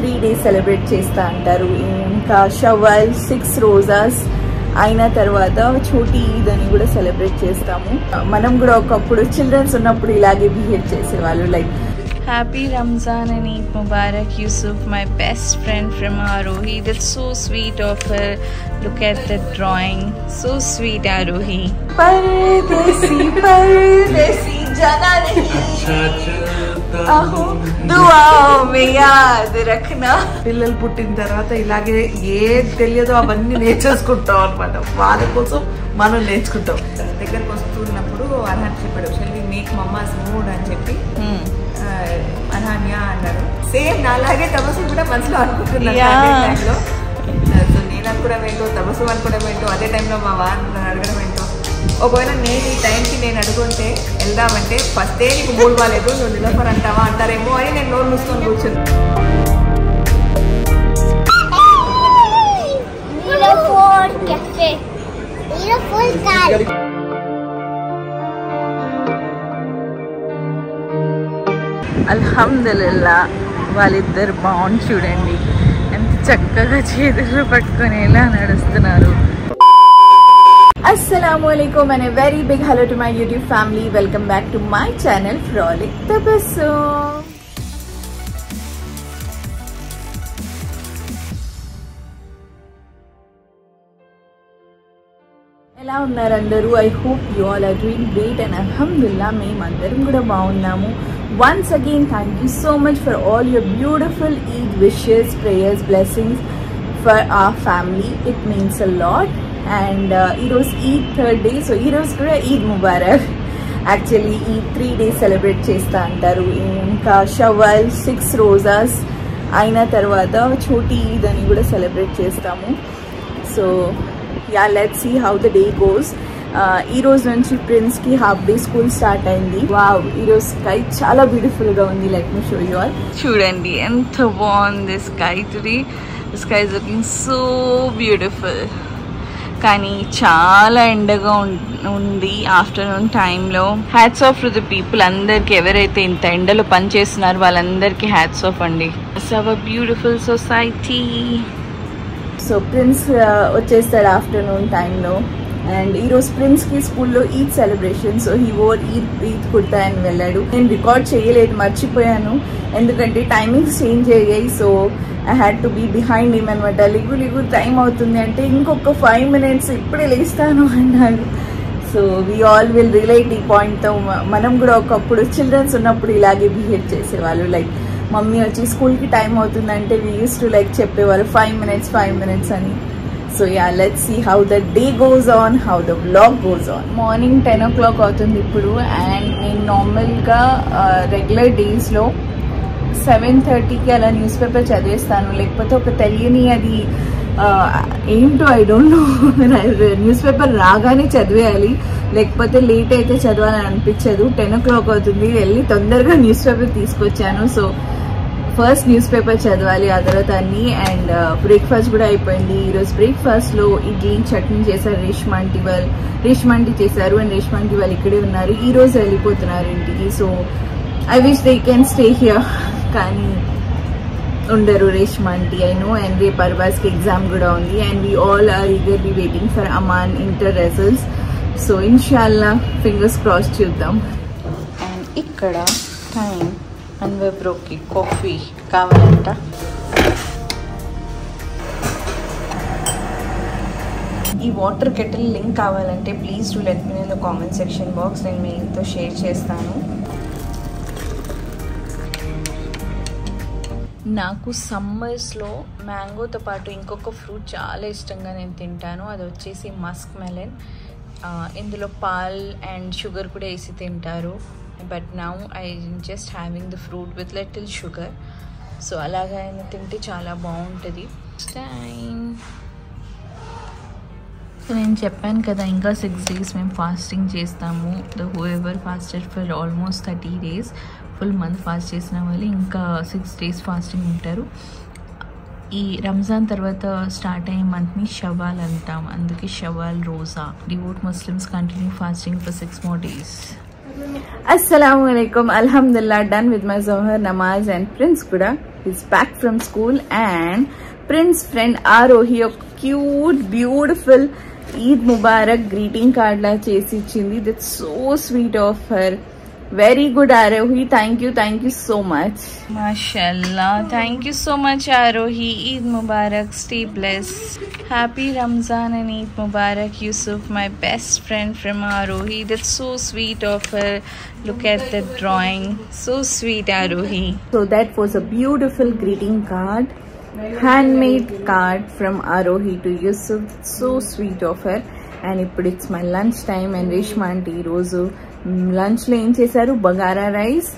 3 days celebrate చేస్తా అంటారు. ఇంకా షవ్వాల్ 6 రోజాస్ అయిన తర్వాత చోటీ ఈద్ అని కూడా సెలబ్రేట్ చేస్తాము. మనం కూడా ఒకప్పుడు చిల్డ్రన్స్ ఉన్నప్పుడు ఇలాగే బిహేవ్ చేసేవాళ్ళు. Like Happy Ramzan and Eid Mubarak, Yusuf, my best friend from Arohi. That's so sweet of her. Look at the drawing. So sweet, Arohi. परदेसी जाना नहीं आहो दुआओं में याद रखना. పిల్లలు పుట్టిన తర్వాత ఇలాగే ఏం తెలియదో అవన్నీ నేర్చేసుకుంటాం అనమాట. వాళ్ళ కోసం మనం నేర్చుకుంటాం. దగ్గరకు వస్తున్నప్పుడు అర్హత్ చెప్పాడు, shall we make mamma's mood అని చెప్పి అనన్య అన్నాడు. సేమ్ నాలాగే తమసు కూడా మనసులో అనుకుంటున్నాను. సో నేను అనుకోవడం ఏంటో, తమసు అనుకోవడం ఏంటో, అదే టైంలో మా వారిని అడగడం ఏంటో. ఒకవేళ నేను ఈ టైంకి నేను అడుగుంటే వెళ్దామంటే ఫస్టే నీకు మూడు బాగాలేదు, నువ్వు నిలబడి అంటావా అంటారేమో అని నేను నోరు మూసుకొని కూర్చుంది. అల్హమ్దులిల్లా వాళ్ళిద్దరు బాండ్ చూడండి, ఎంత చక్కగా చేతులు పట్టుకొని ఎలా నడుస్తున్నారు. Assalamualaikum and a very big hello to my YouTube family. Welcome back to my channel Frolic Tabassum. ఎలా ఉన్నారు అందరూ? I hope you all are doing great and అల్హమ్దుల్లా మేమందరం కూడా బాగున్నాము. Once again thank you so much for all your beautiful Eid wishes, prayers, blessings for our family. It means a lot. And ఈరోజు Eid 3rd day. So ఈరోజు కూడా Eid Mubarak. Actually ఈ 3 days celebrate చేస్తా అంటారు. ఇంకా షవ్వాల్ 6 రోజాస్ అయిన తర్వాత చోటీ ఈద్ అని కూడా సెలబ్రేట్ చేస్తాము. So ya let's see how the day goes. ఈ రోజు నుంచి ప్రిన్స్ కి హాఫ్ డే స్కూల్ స్టార్ట్ అయింది. వావ్, ఈరోజు స్కై చాలా బ్యూటిఫుల్ గా ఉంది. Let me show you all. చూడండి ఎంత బాగుంది sky today. Sky is looking so beautiful. కానీ చాలా ఎండగా ఉంది ఆఫ్టర్నూన్ టైంలో. Hats off to the people. అందరికి ఎవరైతే ఇంత ఎండలో పనిచేస్తున్నారో వాళ్ళందరికీ హ్యాట్స్ ఆఫ్ అండి. It's our beautiful society. So prince వచ్చేస్తాడు ఆఫ్టర్నూన్ టైంలో. అండ్ ఈరోజు ప్రిన్స్కి స్కూల్లో Eid celebration. So he wore Eid kurta అని వెళ్ళాడు. నేను రికార్డ్ చేయలేదు, మర్చిపోయాను, ఎందుకంటే టైమింగ్స్ చేంజ్ అయ్యాయి. So I had to be behind him అనమాట. లిగు టైం అవుతుంది అంటే ఇంకొక 5 minutes ఇప్పుడే లేస్తాను అన్నాడు. So we all will relate ఈ పాయింట్తో. మనం కూడా ఒకప్పుడు చిల్డ్రన్స్ ఉన్నప్పుడు ఇలాగే బిహేవ్ చేసేవాళ్ళు. లైక్ మమ్మీ వచ్చి స్కూల్కి టైం అవుతుందంటే వీ యూస్ టు లైక్ చెప్పేవారు 5 minutes అని. So ya let's see how the day goes on, how the vlog goes on. Morning 10 o'clock అవుతుంది ఇప్పుడు. అండ్ నేను నార్మల్గా రెగ్యులర్ డేస్లో 7:30కి అలా న్యూస్ పేపర్ చదివేస్తాను. లేకపోతే ఒక తెలియని అది ఏంటో I don't know, news paper రాగానే చదివేయాలి, లేకపోతే లేట్ అయితే చదవాలని అనిపించదు. 10 o'clock అవుతుంది, వెళ్ళి తొందరగా న్యూస్ పేపర్ తీసుకొచ్చాను. సో ఫస్ట్ న్యూస్ పేపర్ చదవాలి, ఆ తర్వాత అన్ని. అండ్ బ్రేక్ఫాస్ట్ కూడా అయిపోయింది. ఈరోజు బ్రేక్ఫాస్ట్లో ఇడ్లీ చట్నీ చేశారు. రేష్మా ఆంటీ చేశారు. అండ్ రేష్మా ఆంటీ వాళ్ళు ఇక్కడే ఉన్నారు. ఈరోజు వెళ్ళిపోతున్నారు ఇంటికి. So I wish they can stay here, కానీ ఉండరు Reshma aunty, I know. And రేపు అర్వాస్కి ఎగ్జామ్ కూడా ఉంది. And we all are eagerly waiting for Aman inter results. So ఇన్షాల్లా ఫింగర్స్ క్రాస్ చూద్దాం. అండ్ ఇక్కడ టైం అన్వర్ బ్రోకి కాఫీ కావాలంట. ఈ వాటర్ కెటిల్ లింక్ కావాలంటే please do let me in the comment section box. నేను మీతో షేర్ చేస్తాను. నాకు సమ్మర్స్లో మ్యాంగోతో పాటు ఇంకొక ఫ్రూట్ చాలా ఇష్టంగా నేను తింటాను. అది వచ్చేసి మస్క్ మెలన్. ఇందులో పాల్ అండ్ షుగర్ కూడా వేసి తింటారు. But now I just having the fruit with little sugar. So అలాగా అయినా తింటే చాలా బాగుంటుంది. సో నేను చెప్పాను కదా, ఇంకా 6 days మేము ఫాస్టింగ్ చేస్తాము. The who ever fasted for almost 30 days, full month fast చేసిన వాళ్ళు ఇంకా 6 days ఫాస్టింగ్ ఉంటారు. ఈ రంజాన్ తర్వాత స్టార్ట్ అయ్యే మంత్ని షవాల్ అంటాం, అందుకే షవాల్ రోజా. Devout Muslims continue fasting for 6 more days. Assalamualaikum. Alhamdulillah, done with my Zohar namaz and Prince kuda is back from school and Prince friend Arohi a cute beautiful Eid Mubarak greeting card la chesi ichindi. That's so sweet of her. Very good Arohi, thank you so much. Mashallah, thank you so much Arohi. Eid Mubarak, stay blessed. Happy Ramzan and Eid Mubarak Yusuf, my best friend from Arohi. That's so sweet of her. Look at the drawing, so sweet Arohi. So that was a beautiful greeting card, handmade card from Arohi to Yusuf. So sweet of her. And it's my lunch time and Reshma aunty rozu lunch లో ఏం చేశారు, bagara rice,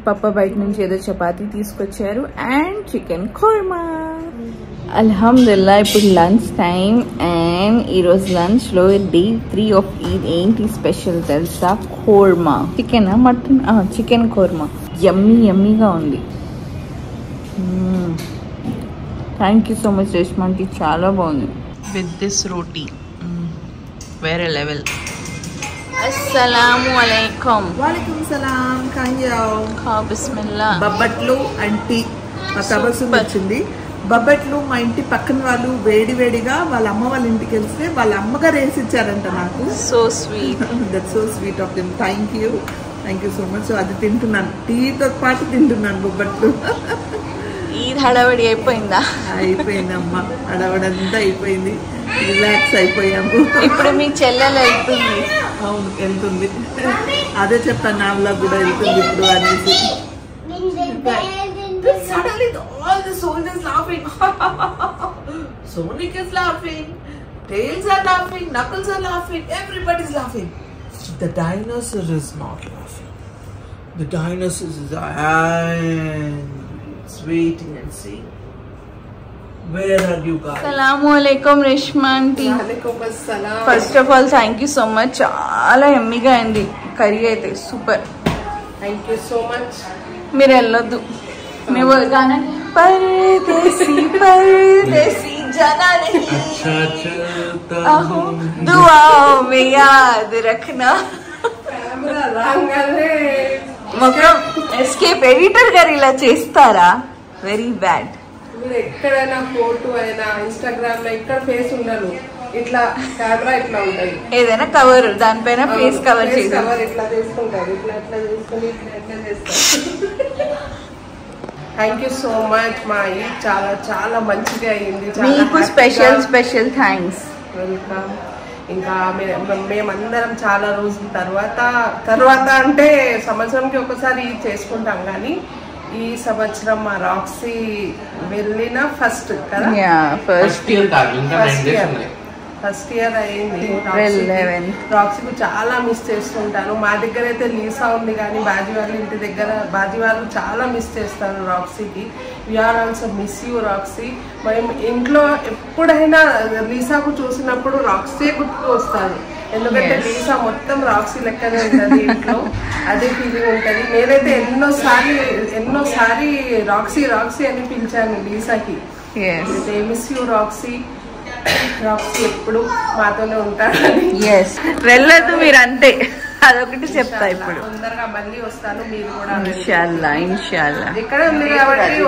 పప్ప బయట నుంచి ఏదో చపాతీ తీసుకొచ్చారు and chicken korma. అల్హమ్దుల్లా ఇప్పుడు లంచ్ టైం అండ్ ఈరోజు లంచ్ లో డే 3 ఆఫ్ ఈద్ ఏంటి స్పెషల్ తెలుసా? Korma. Chicken mutton? Chicken korma. యమ్మీగా ఉంది. Thank you so much Reshma aunty, చాలా బాగుంది. With this roti, వేరే లెవెల్. అస్సలాము అలైకుం. వాలేకుం సలాం. కాంజావ్ ఖా బిస్మిల్లా. బొబ్బట్లు అంటే మా తబస్సు వచ్చింది. బొబ్బట్లు మా ఇంటి పక్కన వాళ్ళు వేడిగా వాళ్ళ అమ్మ వాళ్ళ ఇంటికి వెళ్తే వాళ్ళ అమ్మగారు వేసి ఇచ్చారంట నాకు. So sweet. That's so sweet of them. Thank you so much. So అది తింటున్నాను, టీతో పాటు తింటున్నాను బొబ్బట్లు. ఈద్ హడావడి అయిపోయిందా? అయిపోయింది అమ్మ, హడావడంతా అయిపోయింది, రిలాక్స్ అయిపోయాము. ఇప్పుడు మీ చెల్లెలు వెళ్తుంది. అవును వెళ్తుంది, అదే చెప్పాను నా వ్లాగ్ కూడా వెళ్తుంది ఇప్పుడు అనేసి. Suddenly all the soldiers laughing. Sonic is laughing, Tails are laughing, Knuckles are laughing, everybody's laughing. The dinosaur is not laughing. The dinosaur is waiting and seeing. Where are you guys? అస్సలాము అలైకుం Reshma aunty. Walaikum assalam. First of all thank you so much, చాలా ఎమ్మిగా అయింది curry అయితే, super. Thank you so much. మీరు వెళ్ళొద్దు, మేము గానా परदेसी जाना नहीं, दुआओं में याद रखना. మొత్తం ఎస్కేప్ ఎడిటర్ గారు ఇలా చేస్తారా? Very bad. మీరు ఎక్కడైనా ఫోటో అయినా ఇన్స్టాగ్రామ్ లో ఇక్కడ ఫేస్ ఉండను, ఇట్లా కెమెరా ఇట్లా ఉంటుంది, ఏదైనా కవర్ దానిపైన ఫేస్ కవర్ చేసి కవర్ ఇట్లా చేసుకుంటారు, ఇట్లా చేసుకుని ఇట్లా చేస్తారు. Thank you so much. మా ఇది చాలా చాలా మంచిగా అయింది. మీకు స్పెషల్ థ్యాంక్స్. వెల్కమ్. ఇంకా మేమందరం చాలా రోజుల తర్వాత అంటే సంవత్సరంకి ఒకసారి చేసుకుంటాం, కానీ ఈ సంవత్సరం మా రాక్సీ వెళ్ళిన ఫస్ట్ కదా, ఫస్ట్ ఇయర్ అయింది. రాక్సీకి చాలా మిస్ చేస్తుంటాను. మా దగ్గర అయితే లీసా ఉంది, కానీ బాజీ వాళ్ళ ఇంటి దగ్గర బాజీ వాళ్ళు చాలా మిస్ చేస్తారు రాక్సీకి. We are also miss you Roxy. మేము ఇంట్లో ఎప్పుడైనా లీసాకు చూసినప్పుడు రాక్సీ గుర్తుకు వస్తారు, ఎందుకంటే లీసా మొత్తం రాక్సీ లెక్కనే ఉంటుంది ఇంట్లో, అదే ఫీలింగ్ ఉంటుంది. నేనైతే ఎన్నోసారి రాక్సీ అని పిలిచాను లీసాకి. మిస్ యూ రాక్సీ, రాక్సీ ఎప్పుడు మాతోనే ఉంటారని. వెళ్ళదు మీరు అంతే, అదొకటి చెప్తా. ఇప్పుడు తొందరగా మళ్ళీ వస్తాను, మీరు కూడా ఇన్షాల్లా. ఇక్కడ ఉంది కాబట్టి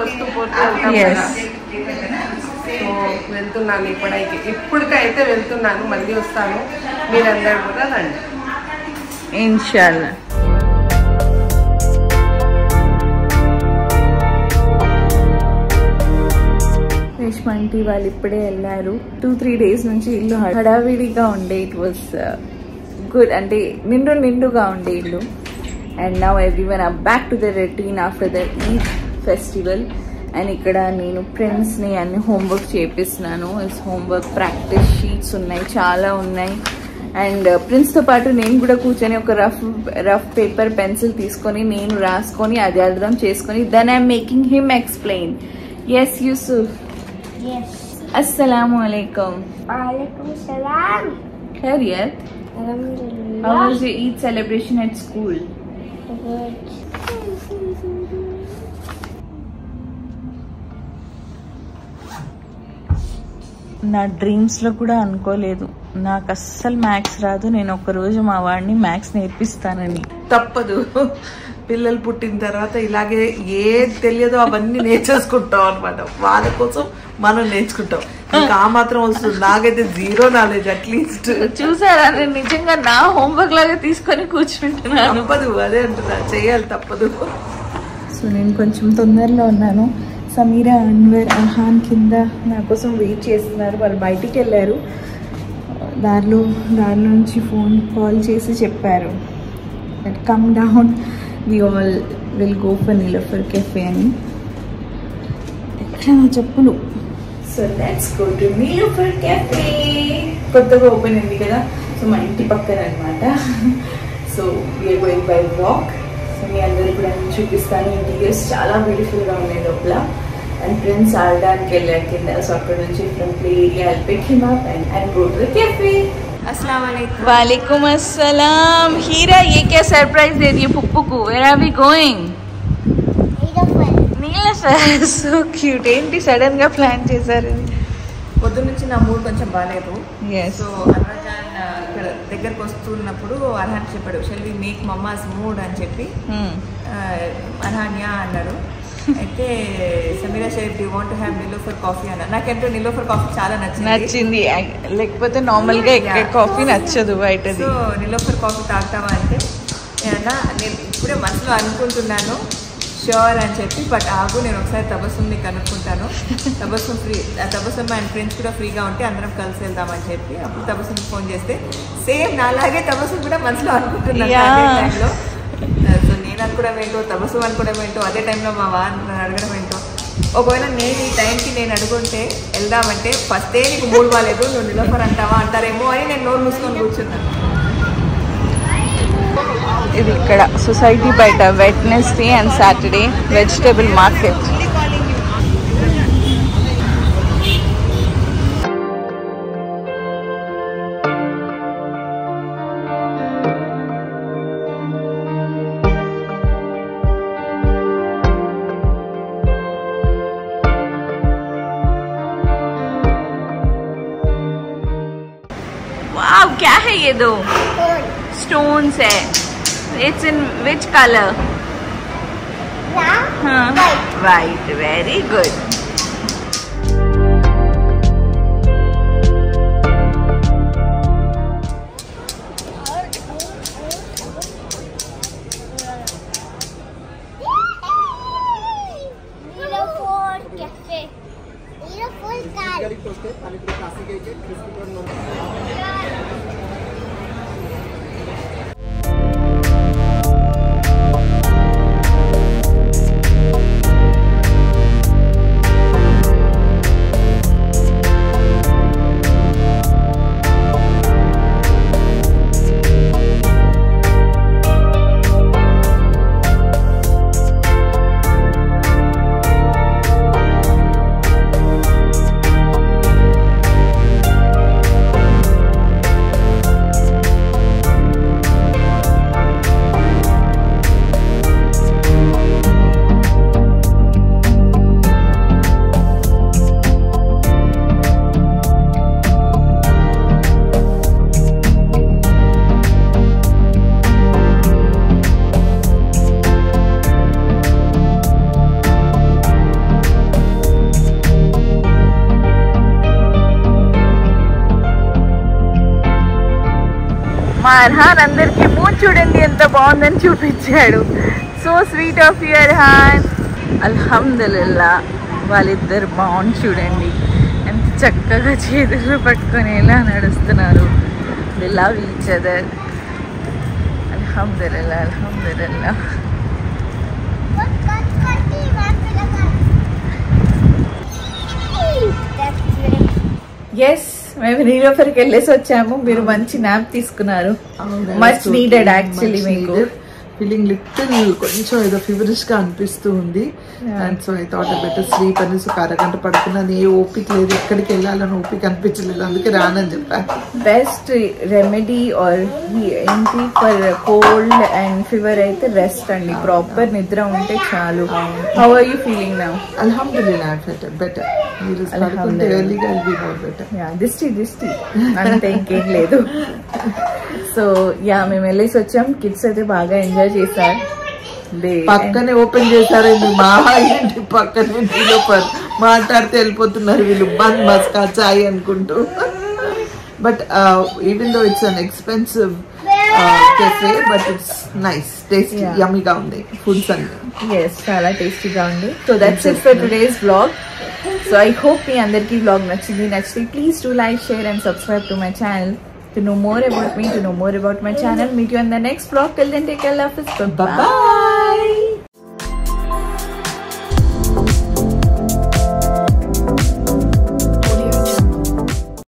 వస్తూ పోతూ వెళ్తున్నాను. ఇప్పటికైతే వెళ్తున్నాను, మళ్ళీ వస్తాను, మీరందరూ కూడా రండి ఇన్షాల్లా. రేష్మా ఆంటీ వాళ్ళు ఇప్పుడే వెళ్ళారు. 2-3 days నుంచి ఇల్లు హడావిడిగా ఉండే. ఇట్ వాస్ గుడ్, అంటే నిండుగా ఉండే ఇల్లు. And now everyone are back to the routine after the Eid festival. And ఇక్కడ నేను ప్రిన్స్ని అన్ని హోంవర్క్ చేపిస్తున్నాను. హోంవర్క్ ప్రాక్టీస్ షీట్స్ ఉన్నాయి, చాలా ఉన్నాయి. అండ్ ప్రిన్స్తో పాటు నేను కూడా కూర్చొని ఒక రఫ్ పేపర్ పెన్సిల్ తీసుకొని నేను రాసుకొని అది అర్థం చేసుకొని then I'm making him explain. Yes Yusuf. Yes. Assalamu alaikum. Walaikum salam. Khairiyat? Alhamdulillah. How was your Eid celebration at school? Good. నా డ్రీమ్స్లో కూడా అనుకోలేదు నాకు అస్సలు మ్యాథ్స్ రాదు, నేను ఒక్కరోజు మా వాడిని మ్యాథ్స్ నేర్పిస్తానని. తప్పదు, పిల్లలు పుట్టిన తర్వాత ఇలాగే ఏది తెలియదో అవన్నీ నేర్చేసుకుంటాం అనమాట. వాళ్ళ కోసం మనం నేర్చుకుంటాం. ఇంకా ఆ మాత్రం వస్తుంది. నాకైతే జీరో నాలెడ్జ్. అట్లీస్ట్ చూసారా, నేను నిజంగా నా హోంవర్క్ లాగా తీసుకొని కూర్చుంటున్నాను. తప్పదు, అదే అంటున్నా, చేయాలి, తప్పదు. సో నేను కొంచెం తొందరలో ఉన్నాను. సమీరా, అన్వర్, అర్హాన్ కింద నా కోసం వెయిట్ చేస్తున్నారు. వాళ్ళు బయటికి వెళ్ళారు. దారి నుంచి ఫోన్ కాల్ చేసి చెప్పారు that come down, we all will go for Niloufer cafe అని. ఎక్కడ నా చెప్పులు. So let's go to Niloufer cafe. కొత్తగా ఓపెన్ అయింది కదా, సో మా ఇంటి పక్కన అనమాట. So we are going by walk. So మీ అందరూ కూడా చూపిస్తాను. ఇంటీరియర్స్ చాలా బ్యూటిఫుల్గా ఉన్నాయి లోపల. అండ్ ఫ్రెండ్స్ ఆడడానికి వెళ్ళారు కింద. సో అక్కడ నుంచి from play area I'll pick him up and go to the cafe. अस्सलाम वालेकुम. वालेकुम अस्सलाम. हीरा, ये क्या सरप्राइज दे दिए पुप्पू को? Where are we going? Niloufer. So cute. ఏంటి సడన్ గా ప్లాన్ చేశారు? పొద్దున్న నుంచి నా మూడ్ కొంచెం బాగాలేదు. Yes. సో అర్హాన్ ఇక్కడ దగ్గరకు వస్తున్నప్పుడు అర్హాన్ చెప్పాడు, shall we make mamma's mood అని చెప్పి. అర్హాన్ యా అన్నాడు. అయితే Sameera sure you want to have Niloufer coffee అన్నారు. నాకంటే నీలోఫర్ కాఫీ చాలా నచ్చింది. లేకపోతే నార్మల్ గా ఇక్కడ కాఫీ నచ్చదు బయటది. సో నీలోఫర్ కాఫీ తాగుతావా అంటే నేను ఇప్పుడే మనసులో అనుకుంటున్నాను ష్యూర్ అని చెప్పి. బట్ ఆగు, నేను ఒకసారి తబస్సుని కనుక్కుంటాను. తబస్సుమ్ అండ్ ఫ్రెండ్స్ కూడా ఫ్రీగా ఉంటే అందరం కలిసి వెళ్దామని చెప్పి అప్పుడు తబస్సుకి ఫోన్ చేస్తే సేమ్ నాలాగే తబస్సు కూడా మనసులో అనుకుంటున్నాను అదే టైంలో. సో నేను అనుకోవడం ఏంటో, తబస్సు అనుకోవడం ఏంటో, అదే టైంలో మా వారిని అడగడం ఏంటో. ఒకవేళ నేను ఈ టైంకి నేను అడుగుంటే వెళ్దామంటే ఫస్టే నీకు మూడు బాగాలేదు, నువ్వు నీలోఫర్ అంటావా అంటారేమో అని నేను నోరు మూసుకొని కూర్చున్నాను. ఇది ఇక్కడ సొసైటీ బయట Wednesday and Saturday vegetable market. Wow, क्या है ये? दो स्टोन्स है. It's in which color? White. Very good. మా అర్హాన్ అందరికి మూడ్ చూడండి ఎంత బాగుందని చూపించాడు. So sweet of you Arhaan. అల్హమ్దులిల్లా, వాళ్ళిద్దరు బాగుంది చూడండి, ఎంత చక్కగా చేతులు పట్టుకొని ఎలా నడుస్తున్నారు. They love each other. అల్హమ్దులిల్లా, అల్హమ్దులిల్లా. ఎస్, మేము నీలోఫర్కి వెళ్ళేసి వచ్చాము. మీరు మంచి న్యాప్ తీసుకున్నారు. Much needed actually. మీకు ఫీలింగ్ లిటిల్ కొంచెం ఏదో ఫీవరిష్ గా అనిపిస్తూ ఉంది. And so I thought better sleep అనేసి ఒక అరగంట పడుకున్నాను. ఏ ఓపిక లేదు, ఎక్కడికి వెళ్ళాలని ఓపిక అనిపించలేదు, అందుకే రానని చెప్పాను. బెస్ట్ రెమెడీ ఆర్ ఏంటి ఫర్ కోల్డ్ అండ్ ఫీవర్ అయితే రెస్ట్ అండి. ప్రాపర్ నిద్ర ఉంటే చాలు. How are you feeling now? అల్హమ్దులిల్లా బెటర్. మీరు పడుకుంటే ఎర్లీగా విల్ బి మోర్ బెటర్. దిష్టి అంతే, ఇంకేం లేదు. సో యా మేము వెళ్ళేసి వచ్చాం. కిడ్స్ అయితే బాగా ఎంజాయ్ చేశారు. పక్కనే ఓపెన్ చేశారండి మా ఇంటి పక్కనే డెవలపర్ మాట్లాడితే వెళ్ళిపోతున్నారు వీళ్ళు బన్ మస్కా చాయ్ అనుకుంటూ. But even though it's an expensive cafe, but it's nice, tasty, yummy-గా ఉంది ఫుడ్స్ అన్ని. yes, చాలా టేస్టీగా ఉంది. So that's it for today's vlog. So I hope మీ అందరికీ వ్లాగ్ నచ్చితే please do like, share and subscribe to my channel to know more about me, to know more about my channel. Meet you in the next vlog. Till then, take care, love. Bye bye.